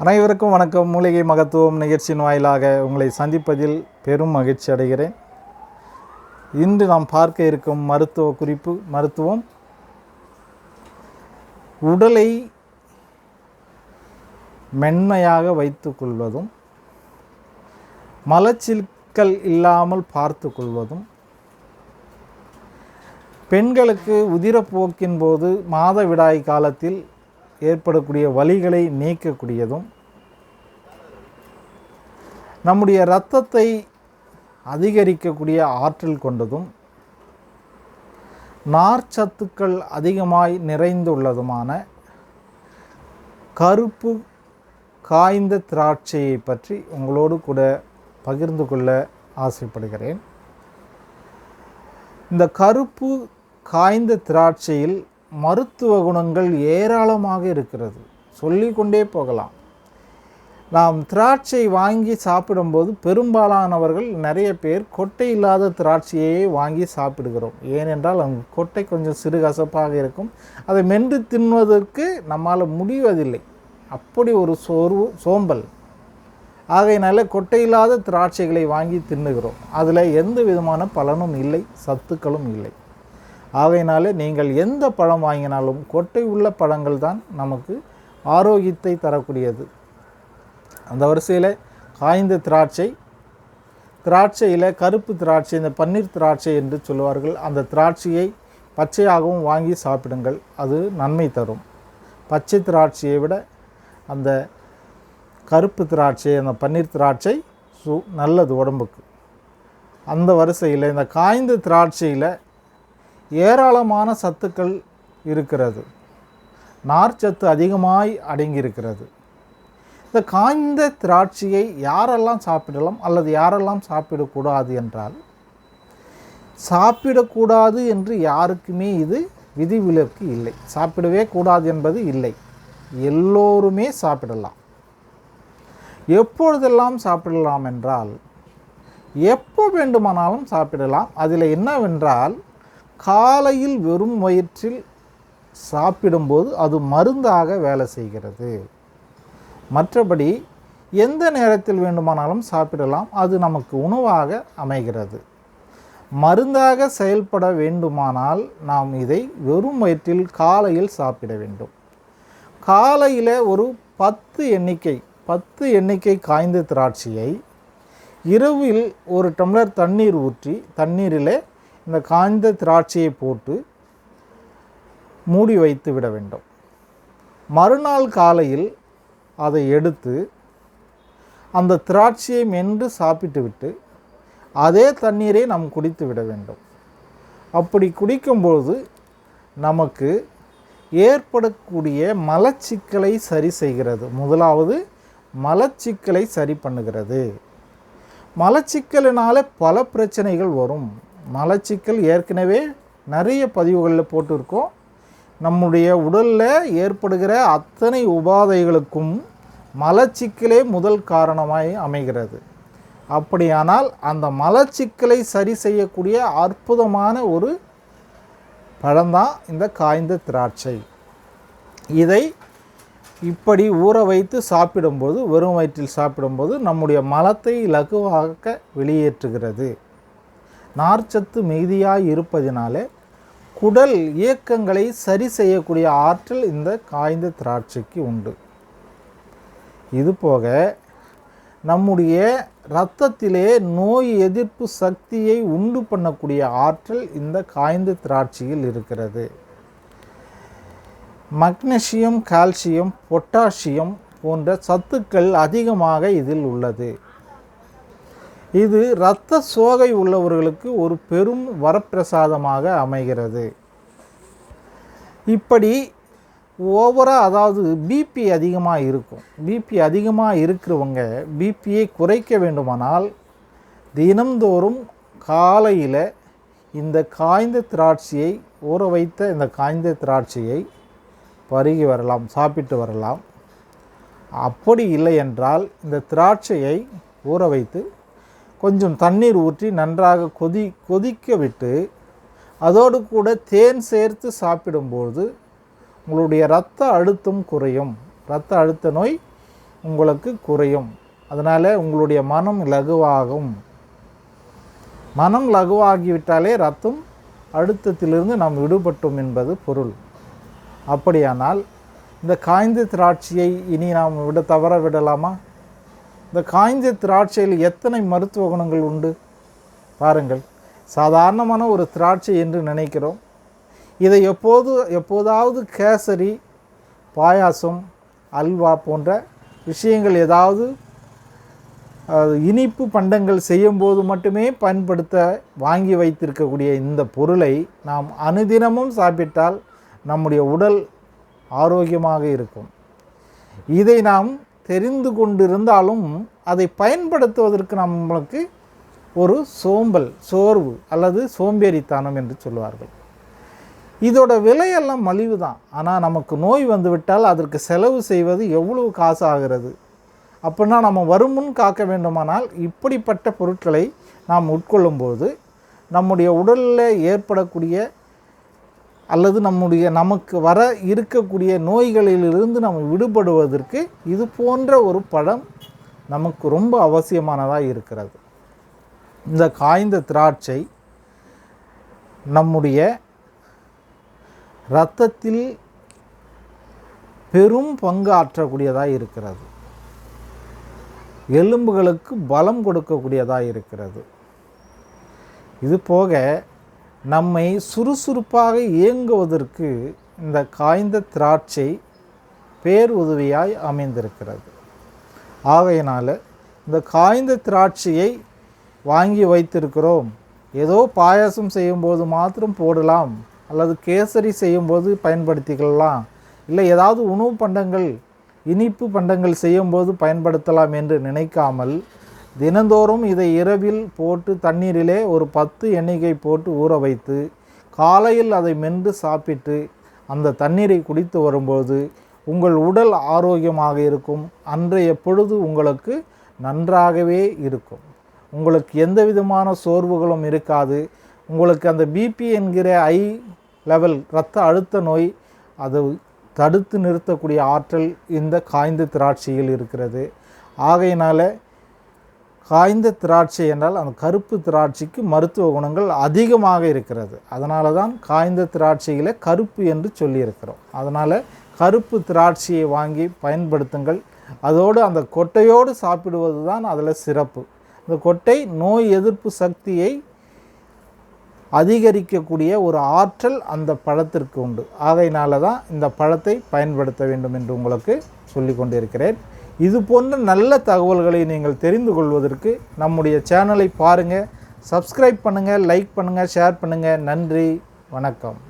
அனைவருக்கும் வணக்கம். மூலிகை மகத்துவம் நிகழ்ச்சியின் வாயிலாக உங்களை சந்திப்பதில் பெரும் மகிழ்ச்சி அடைகிறேன். இன்று நாம் பார்க்க இருக்கும் மருத்துவம் உடலை மென்மையாக வைத்து கொள்வதும் மலச்சிக்கல் இல்லாமல் பார்த்து கொள்வதும், பெண்களுக்கு உதிரப்போக்கின் போது மாதவிடாய் காலத்தில் ஏற்படக்கூடிய வலிகளை நீக்கக்கூடியதும், நம்முடைய இரத்தத்தை அதிகரிக்கக்கூடிய ஆற்றல் கொண்டதும், நார்ச்சத்துக்கள் அதிகமாய் நிறைந்துள்ளதுமான கருப்பு காய்ந்த திராட்சையை பற்றி உங்களோடு கூட பகிர்ந்து கொள்ள ஆசைப்படுகிறேன். இந்த கருப்பு காய்ந்த திராட்சையில் மருத்துவ குணங்கள் ஏராளமாக இருக்கிறது. சொல்லிக்கொண்டே போகலாம். நாம் திராட்சை வாங்கி சாப்பிடும்போது பெரும்பாலானவர்கள் நிறைய பேர் கொட்டை இல்லாத திராட்சையே வாங்கி சாப்பிடுகிறோம். ஏனென்றால் அங்கு கொட்டை கொஞ்சம் சிறு கசப்பாக இருக்கும். அதை மென்று தின்வதற்கு நம்மால் முடிவதில்லை. அப்படி ஒரு சோம்பல். ஆகையினால கொட்டை இல்லாத திராட்சைகளை வாங்கி தின்னுகிறோம். அதில் எந்த விதமான பலனும் இல்லை, சத்துக்களும் இல்லை. ஆகையினாலே நீங்கள் எந்த பழம் வாங்கினாலும் கொட்டை உள்ள பழங்கள் தான் நமக்கு ஆரோக்கியத்தை தரக்கூடியது. அந்த வரிசையில் காய்ந்த திராட்சையில் கருப்பு திராட்சை, இந்த பன்னீர் திராட்சை என்று சொல்லுவார்கள். அந்த திராட்சையை பச்சையாகவும் வாங்கி சாப்பிடுங்கள், அது நன்மை தரும். பச்சை திராட்சையை விட அந்த கருப்பு திராட்சை, அந்த பன்னீர் திராட்சை நல்லது உடம்புக்கு. அந்த வரிசையில் இந்த காய்ந்த திராட்சையில் ஏராளமான சத்துக்கள் இருக்கிறது. நார்ச்சத்து அதிகமாய் அடங்கியிருக்கிறது. இந்த காய்ந்த திராட்சையை யாரெல்லாம் சாப்பிடலாம் அல்லது யாரெல்லாம் சாப்பிடக்கூடாது என்றால், சாப்பிடக்கூடாது என்று யாருக்குமே இது விதிவிலக்கு இல்லை. சாப்பிடவே கூடாது என்பது இல்லை. எல்லோருமே சாப்பிடலாம். எப்பொழுதெல்லாம் சாப்பிடலாம் என்றால், எப்போ வேண்டுமானாலும் சாப்பிடலாம். அதில் என்னவென்றால், காலையில் வெறும் வயிற்றில் சாப்பிடும்போது அது மருந்தாக வேலை செய்கிறது. மற்றபடி எந்த நேரத்தில் வேண்டுமானாலும் சாப்பிடலாம். அது நமக்கு உணவாக அமைகிறது. மருந்தாக செயல்பட வேண்டுமானால் நாம் இதை வெறும் வயிற்றில் காலையில் சாப்பிட வேண்டும். காலையில் ஒரு 10 எண்ணிக்கை காய்ந்த திராட்சையை இரவில் ஒரு டம்ளர் தண்ணீர் ஊற்றி, தண்ணீரில் இந்த காய்ந்த திராட்சையை போட்டு மூடி வைத்து விட வேண்டும். மறுநாள் காலையில் அதை எடுத்து அந்த திராட்சையை மென்று சாப்பிட்டு விட்டு அதே தண்ணீரை நாம் குடித்து விட வேண்டும். அப்படி குடிக்கும்போது நமக்கு ஏற்படக்கூடிய மலச்சிக்கலை சரி செய்கிறது. முதலாவது மலச்சிக்கலை சரி பண்ணுகிறது. மலச்சிக்கலினால பல பிரச்சனைகள் வரும். மலச்சிக்கல் ஏற்கனவே நிறைய பதிவுகளில் போட்டிருக்கோம். நம்முடைய உடலில் ஏற்படுகிற அத்தனை உபாதைகளுக்கும் மலச்சிக்கலே முதல் காரணமாய் அமைகிறது. அப்படியானால் அந்த மலச்சிக்கலை சரி செய்யக்கூடிய அற்புதமான ஒரு பழம்தான் இந்த காய்ந்த திராட்சை. இதை இப்படி ஊற வைத்து சாப்பிடும்போது, வெறும் வயிற்றில் சாப்பிடும்போது நம்முடைய மலத்தை இலகுவாக வெளியேற்றுகிறது. நார்ச்சத்து மிகுதியாக இருப்பதினாலே குடல் இயக்கங்களை சரி செய்யக்கூடிய ஆற்றல் இந்த காய்ந்த திராட்சைக்கு உண்டு. இதுபோக நம்முடைய இரத்தத்திலே நோய் எதிர்ப்பு சக்தியை உண்டு பண்ணக்கூடிய ஆற்றல் இந்த காய்ந்த திராட்சையில் இருக்கிறது. மக்னீசியம், கால்சியம், பொட்டாசியம் போன்ற சத்துக்கள் அதிகமாக இதில் உள்ளது. இது இரத்த சோகை உள்ளவர்களுக்கு ஒரு பெரும் வரப்பிரசாதமாக அமைகிறது. இப்படி அதாவது பிபி அதிகமாக இருக்கும். பிபி அதிகமாக இருக்கிறவங்க பிபியை குறைக்க வேண்டுமானால் தினம்தோறும் காலையில் இந்த காய்ந்த திராட்சையை, ஊற வைத்த இந்த காய்ந்த திராட்சையை பருகி வரலாம், சாப்பிட்டு வரலாம். அப்படி இல்லை என்றால் இந்த திராட்சையை ஊற வைத்து கொஞ்சம் தண்ணீர் ஊற்றி நன்றாக கொதிக்க விட்டு அதோடு கூட தேன் சேர்த்து சாப்பிடும்போது உங்களுடைய இரத்த அழுத்தம் குறையும். இரத்த அழுத்த நோய் உங்களுக்கு குறையும். அதனால் உங்களுடைய மனம் லகுவாகும். மனம் லகுவாகிவிட்டாலே ரத்தம் அழுத்தத்திலிருந்து நாம் விடுபட்டோம் என்பது பொருள். அப்படியானால் இந்த காய்ந்த திராட்சையை இனி நாம் தவற விடலாமா? இந்த காய்ந்த திராட்சையில் எத்தனை மருத்துவ குணங்கள் உண்டு பாருங்கள். சாதாரணமான ஒரு திராட்சை என்று நினைக்கிறோம். இதை எப்போதாவது கேசரி, பாயாசம், அல்வா போன்ற விஷயங்கள் ஏதாவது இனிப்பு பண்டங்கள் செய்யும்போது மட்டுமே பயன்படுத்த வாங்கி வைத்திருக்கக்கூடிய இந்த பொருளை நாம் அனுதினமும் சாப்பிட்டால் நம்முடைய உடல் ஆரோக்கியமாக இருக்கும். இதை நாம் தெரிந்து கொண்டிருந்தாலும் அதை பயன்படுத்துவதற்கு நம்மளுக்கு ஒரு சோர்வு அல்லது சோம்பேறித்தனம் என்று சொல்வார்கள். இதோட விலையெல்லாம் மலிவு தான். ஆனால் நமக்கு நோய் வந்துவிட்டால் அதற்கு செலவு செய்வது எவ்வளவு காசு ஆகிறது? அப்படின்னா நம்ம வருமுன் காக்க வேண்டுமானால் இப்படிப்பட்ட பொருட்களை நாம் உட்கொள்ளும்போது நம்முடைய உடலில் ஏற்படக்கூடிய அல்லது நமக்கு வர இருக்கக்கூடிய நோய்களிலிருந்து நம்ம விடுபடுவதற்கு இது போன்ற ஒரு பழம் நமக்கு ரொம்ப அவசியமானதாக இருக்கிறது. இந்த காய்ந்த திராட்சை நம்முடைய இரத்தத்தில் பெரும் பங்கு ஆற்றக்கூடியதாக இருக்கிறது. எலும்புகளுக்கு பலம் கொடுக்கக்கூடியதாக இருக்கிறது. இது போக நம்மை சுறுசுறுப்பாக இயங்குவதற்கு இந்த காய்ந்த திராட்சை பேருதவியாய் அமைந்திருக்கிறது. ஆகையினால் இந்த காய்ந்த திராட்சையை வாங்கி வைத்திருக்கிறோம். ஏதோ பாயாசம் செய்யும்போது மாத்திரம் போடலாம், அல்லது கேசரி செய்யும்போது பயன்படுத்திக்கலாம், இல்லை ஏதாவது உணவு பண்டங்கள், இனிப்பு பண்டங்கள் செய்யும்போது பயன்படுத்தலாம் என்று நினைக்காமல் தினந்தோறும் இதை இரவில் போட்டு தண்ணீரிலே ஒரு 10 எண்ணிக்கை போட்டு ஊற வைத்து காலையில் அதை மென்று சாப்பிட்டு அந்த தண்ணீரை குடித்து வரும்போது உங்கள் உடல் ஆரோக்கியமாக இருக்கும். அன்றைய பொழுது உங்களுக்கு நன்றாகவே இருக்கும். உங்களுக்கு எந்த விதமான சோர்வுகளும் இருக்காது. உங்களுக்கு அந்த பிபி என்கிற ஐ லெவல் இரத்த அழுத்த நோய் அதை தடுத்து நிறுத்தக்கூடிய ஆற்றல் இந்த காய்ந்த திராட்சையில் இருக்கிறது. ஆகையினால் காய்ந்த திராட்சை என்றால் அந்த கருப்பு திராட்சைக்கு மருத்துவ குணங்கள் அதிகமாக இருக்கிறது. அதனால தான் காய்ந்த திராட்சையில் கருப்பு என்று சொல்லியிருக்கிறோம். அதனால் கருப்பு திராட்சையை வாங்கி பயன்படுத்துங்கள். அதோடு அந்த கொட்டையோடு சாப்பிடுவது தான் அதில் சிறப்பு. இந்த கொட்டை நோய் எதிர்ப்பு சக்தியை அதிகரிக்கக்கூடிய ஒரு ஆற்றல் அந்த பழத்திற்கு உண்டு. ஆகையினால தான் இந்த பழத்தை பயன்படுத்த வேண்டும் என்று உங்களுக்கு சொல்லி கொண்டிருக்கிறேன். இது போன்ற நல்ல தகவல்களை நீங்கள் தெரிந்து கொள்வதற்கு நம்முடைய சேனலை பாருங்கள், சப்ஸ்கிரைப் பண்ணுங்கள், லைக் பண்ணுங்கள், ஷேர் பண்ணுங்கள். நன்றி, வணக்கம்.